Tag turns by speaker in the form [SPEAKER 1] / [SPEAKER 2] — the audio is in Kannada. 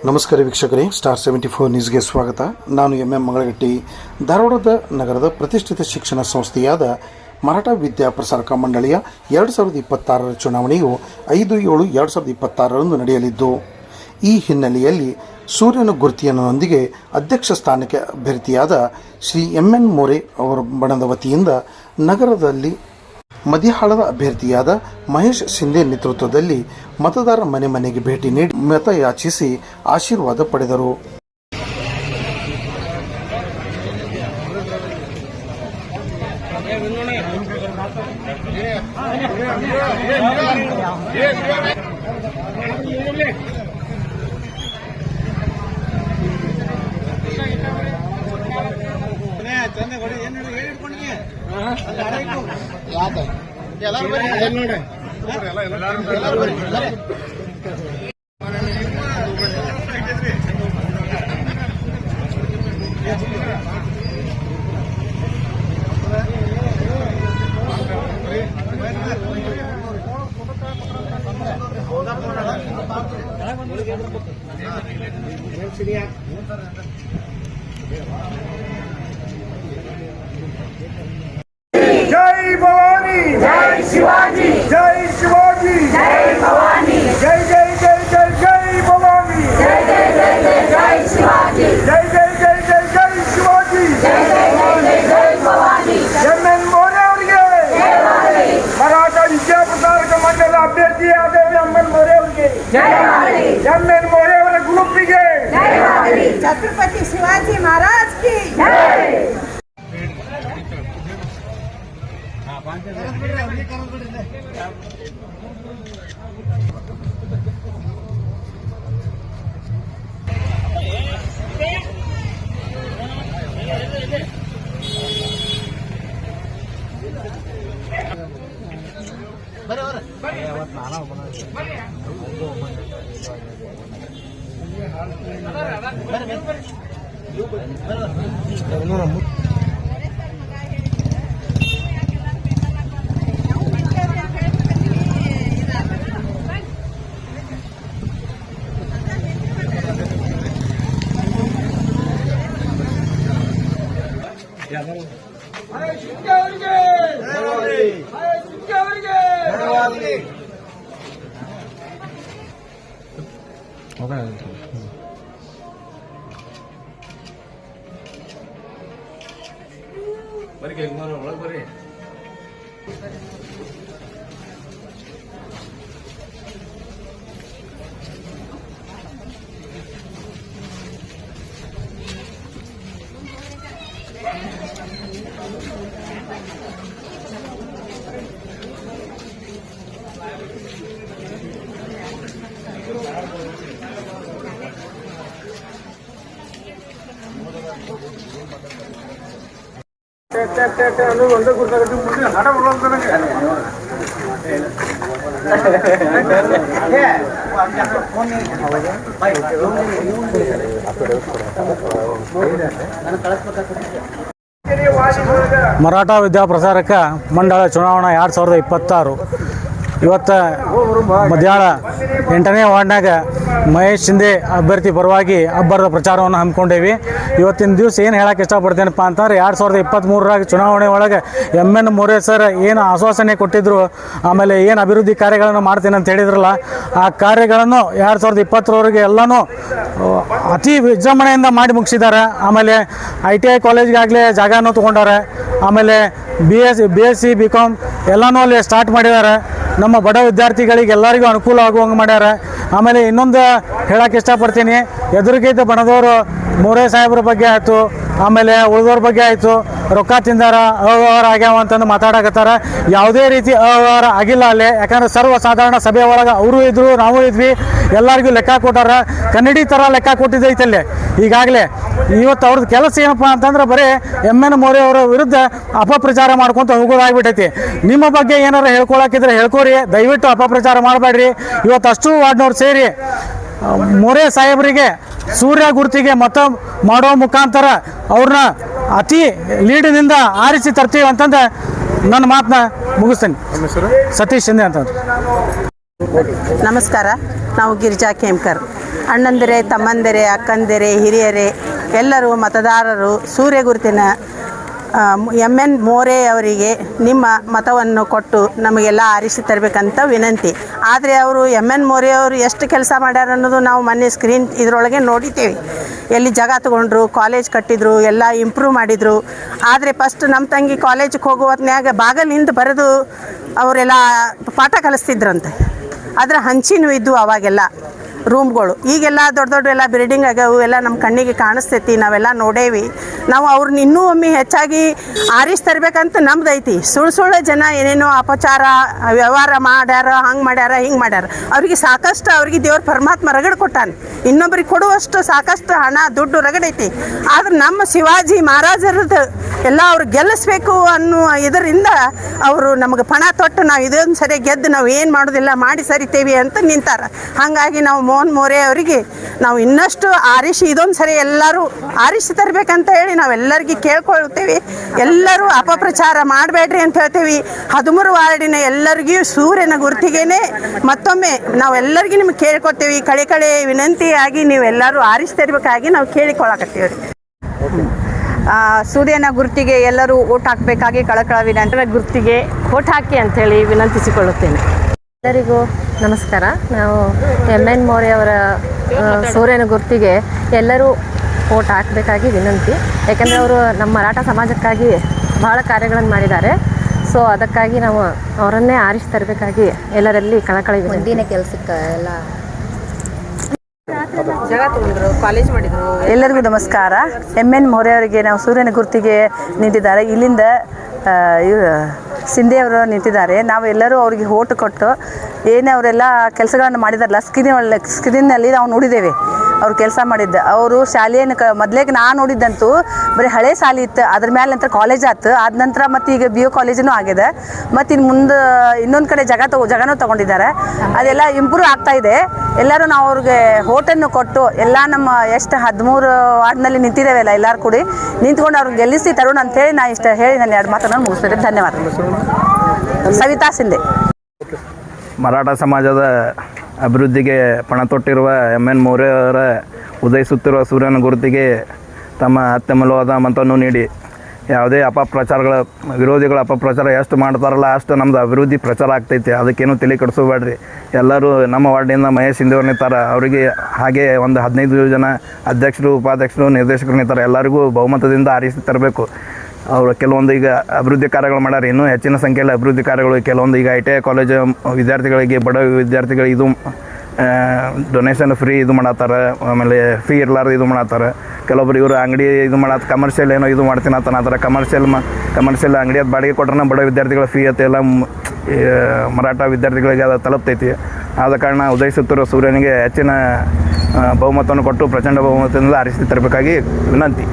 [SPEAKER 1] ನಮಸ್ಕಾರ ವೀಕ್ಷಕರೇ, ಸ್ಟಾರ್ 74 ನ್ಯೂಸ್ಗೆ ಸ್ವಾಗತ. ನಾನು ಎಂ ಮಂಗಳಗಟ್ಟಿ. ಧಾರವಾಡದ ನಗರದ ಪ್ರತಿಷ್ಠಿತ ಶಿಕ್ಷಣ ಸಂಸ್ಥೆಯಾದ ಮರಾಠ ವಿದ್ಯಾ ಪ್ರಸಾರಕ ಮಂಡಳಿಯ 2026ರ ಚುನಾವಣೆಯು 5/7/2026ರಂದು ನಡೆಯಲಿದ್ದು, ಈ ಹಿನ್ನೆಲೆಯಲ್ಲಿ ಸೂರ್ಯನ ಗುರುತಿಯನ್ನೊಂದಿಗೆ ಅಧ್ಯಕ್ಷ ಸ್ಥಾನಕ್ಕೆ ಅಭ್ಯರ್ಥಿಯಾದ ಶ್ರೀ MN ಮೋರೆ ಅವರ ಬಣದ ವತಿಯಿಂದ ನಗರದಲ್ಲಿ ಮದಿಹಾಳದ ಅಭ್ಯರ್ಥಿಯಾದ ಮಹೇಶ್ ಶಿಂದೆ ನೇತೃತ್ವದಲ್ಲಿ ಮತದಾರ ಮನೆ ಮನೆಗೆ ಭೇಟಿ ನೀಡಿ ಮತ ಯಾಚಿಸಿ ಆಶೀರ್ವಾದ ಪಡೆದರು.
[SPEAKER 2] जय भवानी, जय शिवाजी, जय शिवाजी, जय भवानी, जय जय जय जय जय भवानी, जय जय जय जय जय शिवाजी, जय जय जय जय जय शिवाजी, जय जय जय जय जय भवानी. MN मोरे ಅವರಿಗೆ ಜಯವಾಗಲಿ. ಮರಾಠ ವಿದ್ಯಾ ಪ್ರಸಾರಕ ಮಂಡಲ ಅಭ್ಯರ್ಥಿಯಾದ MN मोरे ಅವರಿಗೆ ಜಯವಾಗಲಿ. MN मोरे ಅವರ ಗ್ರೂಪಿಗೆ ಜಯವಾಗಲಿ.
[SPEAKER 3] छत्रपति शिवाजी महाराज की जय.
[SPEAKER 4] ಮರಾಠ ವಿದ್ಯಾ ಪ್ರಸಾರಕ ಮಂಡಳ ಚುನಾವಣಾ 2026 ಇವತ್ತು ಮಧ್ಯಾಹ್ನ 8ನೇ ವಾರ್ಡ್ನಾಗ ಮಹೇಶ್ ಶಿಂದೆ ಅಭ್ಯರ್ಥಿ ಪರವಾಗಿ ಅಬ್ಬರದ ಪ್ರಚಾರವನ್ನು ಹಮ್ಮಿಕೊಂಡೇವಿ. ಇವತ್ತಿನ ದಿವಸ ಏನು ಹೇಳಕ್ಕೆ ಇಷ್ಟಪಡ್ತೇನಪ್ಪ ಅಂತಂದ್ರೆ 2023ರಾಗ ಚುನಾವಣೆ ಒಳಗೆ MN ಮೋರೆ ಸರ್ ಏನು ಆಶ್ವಾಸನೆ ಕೊಟ್ಟಿದ್ರು, ಆಮೇಲೆ ಏನು ಅಭಿವೃದ್ಧಿ ಕಾರ್ಯಗಳನ್ನು ಮಾಡ್ತೀನಿ ಅಂತ ಹೇಳಿದ್ರಲ್ಲ, ಆ ಕಾರ್ಯಗಳನ್ನು 2020ರವರೆಗೆ ಎಲ್ಲನೂ ಅತಿ ವಿಜೃಂಭಣೆಯಿಂದ ಮಾಡಿ ಮುಗಿಸಿದ್ದಾರೆ. ಆಮೇಲೆ ITI ಕಾಲೇಜ್ಗಾಗಲೇ ಜಾಗನೂ ತೊಗೊಂಡಾರೆ. ಆಮೇಲೆ BSc BCom ಎಲ್ಲನೂ ಅಲ್ಲಿ ಸ್ಟಾರ್ಟ್ ಮಾಡಿದ್ದಾರೆ. ನಮ್ಮ ಬಡ ವಿದ್ಯಾರ್ಥಿಗಳಿಗೆ ಎಲ್ಲರಿಗೂ ಅನುಕೂಲ ಆಗುವಂಗೆ ಮಾಡ್ಯಾರ. ಆಮೇಲೆ ಇನ್ನೊಂದು ಹೇಳಕ್ಕೆ ಇಷ್ಟಪಡ್ತೀನಿ, ಎದುರಿಗಿದ್ದ ಬಣದವರು ಮೋರೆ ಸಾಹೇಬ್ರ ಬಗ್ಗೆ ಆಯಿತು, ಆಮೇಲೆ ಉಳಿದವ್ರ ಬಗ್ಗೆ ಆಯಿತು, ರೊಕ್ಕ ತಿಂದಾರ, ಅವ್ಯವಹಾರ ಆಗ್ಯಾವ ಅಂತಂದು ಮಾತಾಡಕತ್ತಾರ. ಯಾವುದೇ ರೀತಿ ಅವ್ಯವಹಾರ ಆಗಿಲ್ಲ ಅಲ್ಲಿ. ಯಾಕಂದ್ರೆ ಸರ್ವಸಾಧಾರಣ ಸಭೆ ಒಳಗೆ ಅವರು ಇದ್ದರು, ನಾವು ಇದ್ವಿ, ಎಲ್ಲರಿಗೂ ಲೆಕ್ಕ ಕೊಟ್ಟಾರ. ಕನ್ನಡಿ ಥರ ಲೆಕ್ಕ ಕೊಟ್ಟಿದ್ದೈತಲ್ಲಿ. ಈಗಾಗಲೇ ಇವತ್ತು ಅವ್ರದ್ದು ಕೆಲಸ ಏನಪ್ಪ ಅಂತಂದ್ರೆ ಬರೀ MN ಮೋರೆ ಅವರ ವಿರುದ್ಧ ಅಪಪ್ರಚಾರ ಮಾಡ್ಕೊತ ಹೋಗೋದಾಗ್ಬಿಟ್ಟೈತಿ. ನಿಮ್ಮ ಬಗ್ಗೆ ಏನಾರು ಹೇಳ್ಕೊಳಕಿದ್ರೆ ಹೇಳ್ಕೊರಿ, ದಯವಿಟ್ಟು ಅಪಪ್ರಚಾರ ಮಾಡಬೇಡ್ರಿ. ಇವತ್ತು ಅಷ್ಟು ವಾರ್ಡ್ನವ್ರು ಸೇರಿ ಮೋರೆ ಸಾಹೇಬರಿಗೆ ಸೂರ್ಯ ಗುರುತಿಗೆ ಮತ ಮಾಡೋ ಮುಖಾಂತರ ಅವ್ರನ್ನ ಅತಿ ಲೀಡಿನಿಂದ ಆರಿಸಿ ತರ್ತೀವಿ ಅಂತಂದ್ರೆ ನನ್ನ ಮಾತನ್ನ ಮುಗಿಸ್ತೇನೆ. ಸತೀಶ್ ಶಿಂದೆ ಅಂತಂದ್ರೆ.
[SPEAKER 3] ನಮಸ್ಕಾರ, ನಾವು ಗಿರಿಜಾ ಕೇಮ್ಕರ್. ಅಣ್ಣಂದಿರೆ, ತಮ್ಮಂದಿರೆ, ಅಕ್ಕಂದಿರೆ, ಹಿರಿಯರೇ, ಎಲ್ಲರೂ ಮತದಾರರು ಸೂರ್ಯ ಗುರುತಿನ ಎಮ್.ಎನ್. ಮೋರೆ ಅವರಿಗೆ ನಿಮ್ಮ ಮತವನ್ನು ಕೊಟ್ಟು ನಮಗೆಲ್ಲ ಆರಿಸಿ ತರಬೇಕಂತ ವಿನಂತಿ. ಆದರೆ ಅವರು ಎಮ್.ಎನ್. ಮೋರೆ ಅವರು ಎಷ್ಟು ಕೆಲಸ ಮಾಡ್ಯಾರ ಅನ್ನೋದು ನಾವು ಮೊನ್ನೆ ಸ್ಕ್ರೀನ್ ಇದರೊಳಗೆ ನೋಡಿದ್ದೇವೆ. ಎಲ್ಲಿ ಜಾಗ ತೊಗೊಂಡ್ರು, ಕಾಲೇಜ್ ಕಟ್ಟಿದ್ರು, ಎಲ್ಲ ಇಂಪ್ರೂವ್ ಮಾಡಿದರು. ಆದರೆ ಫಸ್ಟ್ ನಮ್ಮ ತಂಗಿ ಕಾಲೇಜಿಗೆ ಹೋಗೋ ಹೊತ್ನ್ಯಾಗ ಬಾಗಲಿಂದ ಬರೆದು ಅವರೆಲ್ಲ ಪಾಠ ಕಲಿಸ್ತಿದ್ರಂತೆ. ಅದರ ಹಂಚಿನೂ ಇದ್ದು ಅವಾಗೆಲ್ಲ ರೂಮ್ಗಳು. ಈಗೆಲ್ಲ ದೊಡ್ಡ ದೊಡ್ಡ ಎಲ್ಲ ಬಿಲ್ಡಿಂಗ್ ಆಗ್ಯಾವು, ಎಲ್ಲ ನಮ್ಮ ಕಣ್ಣಿಗೆ ಕಾಣಿಸ್ತೈತಿ, ನಾವೆಲ್ಲ ನೋಡೇವಿ. ನಾವು ಅವ್ರನ್ನ ಇನ್ನೂ ಒಮ್ಮೆ ಹೆಚ್ಚಾಗಿ ಆರಿಸಿ ತರಬೇಕಂತ ನಮ್ದು ಐತಿ. ಸುಳ್ಳು ಜನ ಏನೇನೋ ಅಪಚಾರ ವ್ಯವಹಾರ ಮಾಡ್ಯಾರ, ಹಂಗೆ ಮಾಡ್ಯಾರ, ಹಿಂಗೆ ಮಾಡ್ಯಾರ. ಅವ್ರಿಗೆ ಸಾಕಷ್ಟು ಅವ್ರಿಗೆ ದೇವ್ರ ಪರಮಾತ್ಮ ರಗಡ್ ಕೊಟ್ಟಾನೆ. ಇನ್ನೊಬ್ರಿಗೆ ಕೊಡುವಷ್ಟು ಸಾಕಷ್ಟು ಹಣ ದುಡ್ಡು ರಗಡೈತಿ. ಆದ್ರೆ ನಮ್ಮ ಶಿವಾಜಿ ಮಹಾರಾಜರದ್ದು ಎಲ್ಲ ಅವ್ರು ಗೆಲ್ಲಿಸ್ಬೇಕು ಅನ್ನೋ ಇದರಿಂದ ಅವರು ನಮಗೆ ಪಣ ತೊಟ್ಟು ನಾವು ಇದೊಂದು ಸರಿ ಗೆದ್ದು ನಾವು ಏನು ಮಾಡೋದಿಲ್ಲ ಮಾಡಿ ಸರಿತೇವೆ ಅಂತ ನಿಂತಾರ. ಹಾಗಾಗಿ ನಾವು ಮೋಹನ್ ಮೋರೆ ಅವರಿಗೆ ನಾವು ಇನ್ನಷ್ಟು ಆರಿಸಿ ಇದೊಂದು ಸರಿ ಎಲ್ಲರೂ ಆರಿಸಿ ತರಬೇಕಂತ ಹೇಳಿ ನಾವೆಲ್ಲರಿಗೆ ಕೇಳ್ಕೊಳ್ತೇವೆ. ಎಲ್ಲರೂ ಅಪಪ್ರಚಾರ ಮಾಡಬೇಡ್ರಿ ಅಂತ ಹೇಳ್ತೇವೆ. 13 ವಾರ್ಡಿನ ಎಲ್ಲರಿಗೂ ಸೂರ್ಯನ ಗುರುತಿಗೇನೆ ಮತ್ತೊಮ್ಮೆ ನಾವೆಲ್ಲರಿಗೂ ನಿಮ್ಗೆ ಕೇಳ್ಕೊತೇವೆ. ಕಳೆ ವಿನಂತಿಯಾಗಿ ನೀವೆಲ್ಲರೂ ಆರಿಸಿ ತರಬೇಕಾಗಿ ನಾವು ಕೇಳಿಕೊಳ್ಳಕತ್ತೀವಿ.
[SPEAKER 5] ಸೂರ್ಯನ ಗುರುತಿಗೆ ಎಲ್ಲರೂ ಓಟ್ ಹಾಕಬೇಕಾಗಿ ಕಳಕಳ ವಿನಂತಿ.
[SPEAKER 6] ಗುರುತಿಗೆ ಓಟ್ ಹಾಕಿ ಅಂಥೇಳಿ ವಿನಂತಿಸಿಕೊಳ್ಳುತ್ತೇನೆ. ಎಲ್ಲರಿಗೂ ನಮಸ್ಕಾರ. ನಾವು ಎಮ್.ಎನ್. ಮೋರೆ ಅವರ ಸೂರ್ಯನ ಗುರುತಿಗೆ ಎಲ್ಲರೂ ಓಟ್ ಹಾಕಬೇಕಾಗಿ ವಿನಂತಿ. ಯಾಕೆಂದರೆ ಅವರು ನಮ್ಮ ಮರಾಠ ಸಮಾಜಕ್ಕಾಗಿ ಬಹಳ ಕಾರ್ಯಗಳನ್ನು ಮಾಡಿದ್ದಾರೆ. ಸೊ ಅದಕ್ಕಾಗಿ ನಾವು ಅವರನ್ನೇ ಆರಿಸಿ ತರಬೇಕಾಗಿ ಎಲ್ಲರಲ್ಲಿ ಕಳಕಳಿ ವಿನಂತಿ.
[SPEAKER 5] ಮುಂದಿನ ಕೆಲಸಕ್ಕೆ ಎಲ್ಲ
[SPEAKER 3] ಜಾಗ ತೊಗೊಂಡ್ರು, ಕಾಲೇಜ್ ಮಾಡಿದರು.
[SPEAKER 5] ಎಲ್ಲರಿಗೂ ನಮಸ್ಕಾರ. ಎಮ್.ಎನ್. ಮೋರೆ ಅವರಿಗೆ ನಾವು ಸೂರ್ಯನ ಗುರುತಿಗೆ ನಿಂತಿದ್ದಾರೆ. ಇಲ್ಲಿಂದ ಸಿಂಧೆ ಅವರು ನಿಂತಿದ್ದಾರೆ. ನಾವು ಎಲ್ಲರೂ ಅವರಿಗೆ ಓಟ್ ಕೊಟ್ಟು ಏನೇ ಅವರೆಲ್ಲ ಕೆಲಸಗಳನ್ನು ಮಾಡಿದಾರಲ್ಲ ಸ್ಕ್ರೀನ್ನಲ್ಲಿ ನಾವು ನೋಡಿದ್ದೇವೆ. ಅವ್ರು ಕೆಲಸ ಮಾಡಿದ್ದು ಅವರು ಶಾಲೆಯನ್ನು ಮೊದಲೇಗೆ ನಾನು ನೋಡಿದ್ದಂತೂ ಬರೀ ಹಳೆ ಶಾಲೆ ಇತ್ತು. ಅದ್ರ ಮೇಲೆ ನಂತರ ಕಾಲೇಜ್ ಆಯ್ತು. ಆದ ನಂತರ ಮತ್ತು ಈಗ BO ಕಾಲೇಜೂ ಆಗಿದೆ. ಮತ್ತು ಇನ್ನು ಮುಂದೆ ಇನ್ನೊಂದು ಕಡೆ ಜಾಗನೂ ತೊಗೊಂಡಿದ್ದಾರೆ. ಅದೆಲ್ಲ ಇಂಪ್ರೂವ್ ಆಗ್ತಾ ಇದೆ. ಎಲ್ಲರೂ ನಾವು ಅವ್ರಿಗೆ ಓಟನ್ನು ಕೊಟ್ಟು ಎಲ್ಲ ನಮ್ಮ ಎಷ್ಟು 13 ವಾರ್ಡ್ನಲ್ಲಿ ನಿಂತಿದ್ದೇವೆಲ್ಲ ಎಲ್ಲರೂ ಕೂಡಿ ನಿಂತ್ಕೊಂಡು ಅವ್ರಿಗೆ ಗೆಲ್ಲಿಸಿ ತರೋಣ ಅಂತೇಳಿ ನಾನು ಇಷ್ಟ ಹೇಳಿ ನಾನು 2 ಮಾತನ್ನು ಮುಗಿಸ್ತೇನೆ. ಧನ್ಯವಾದಗಳು. ಸವಿತಾ ಸಿಂಧೆ.
[SPEAKER 7] ಮರಾಠ ಸಮಾಜದ ಅಭಿವೃದ್ಧಿಗೆ ಪಣ ತೊಟ್ಟಿರುವ ಎಮ್.ಎನ್. ಮೋರೆ ಅವರ ಉದಯಿಸುತ್ತಿರುವ ಸೂರ್ಯನ ಗುರುತಿಗೆ ತಮ್ಮ ಅತ್ಯಮೂಲ್ಯವಾದ ಮತವನ್ನು ನೀಡಿ ಯಾವುದೇ ಅಪಪ್ರಚಾರಗಳ ವಿರೋಧಿಗಳ ಅಪಪ್ರಚಾರ ಎಷ್ಟು ಮಾಡ್ತಾರಲ್ಲ ಅಷ್ಟು ನಮ್ಮದು ಅಭಿವೃದ್ಧಿ ಪ್ರಚಾರ ಆಗ್ತೈತೆ. ಅದಕ್ಕೇನು ತಲೆ ಕೆಡಿಸೋಬೇಡ್ರಿ. ಎಲ್ಲರೂ ನಮ್ಮ ವಾರ್ಡಿಂದ ಮಹೇಶ್ ಶಿಂದೆ ಅವ್ರು ನಿಂತಾರೆ. ಅವರಿಗೆ ಹಾಗೆ ಒಂದು 15 ಜನ ಅಧ್ಯಕ್ಷರು, ಉಪಾಧ್ಯಕ್ಷರು, ನಿರ್ದೇಶಕರು ನಿಂತಾರೆ. ಎಲ್ಲರಿಗೂ ಬಹುಮತದಿಂದ ಆರಿಸಿ ತರಬೇಕು. ಅವರು ಕೆಲವೊಂದು ಈಗ ಅಭಿವೃದ್ಧಿ ಕಾರ್ಯಗಳು ಮಾಡ್ಯಾರ. ಇನ್ನೂ ಹೆಚ್ಚಿನ ಸಂಖ್ಯೆಯಲ್ಲಿ ಅಭಿವೃದ್ಧಿ ಕಾರ್ಯಗಳು ಕೆಲವೊಂದು ಈಗ ITI ಕಾಲೇಜ್ ವಿದ್ಯಾರ್ಥಿಗಳಿಗೆ, ಬಡ ವಿದ್ಯಾರ್ಥಿಗಳಿಗೆ ಇದು ಡೊನೇಷನ್ ಫ್ರೀ ಇದು ಮಾಡತ್ತಾರೆ. ಆಮೇಲೆ ಫೀ ಇರ್ಲಾರ್ದು ಇದು ಮಾಡತ್ತಾರೆ. ಕೆಲವೊಬ್ರು ಇವರು ಅಂಗಡಿ ಇದು ಕಮರ್ಷಿಯಲ್ ಏನೋ ಇದು ಮಾಡ್ತೀನಿ ಅಂತ ಕಮರ್ಷಿಯಲ್ ಅಂಗಡಿ ಅದು ಬಾಡಿಗೆ ಕೊಟ್ರೆ ಬಡ ವಿದ್ಯಾರ್ಥಿಗಳ ಫೀ ಎಲ್ಲ ಮರಾಠ ವಿದ್ಯಾರ್ಥಿಗಳಿಗೆ ಅದು ತಲುಪ್ತೈತಿ. ಆದ ಕಾರಣ ಉದಯಿಸುತ್ತಿರುವ ಸೂರ್ಯನಿಗೆ ಹೆಚ್ಚಿನ ಬಹುಮತವನ್ನು ಕೊಟ್ಟು ಪ್ರಚಂಡ ಬಹುಮತದಿಂದ ಆರಿಸಿ ತರಬೇಕಾಗಿ ವಿನಂತಿ.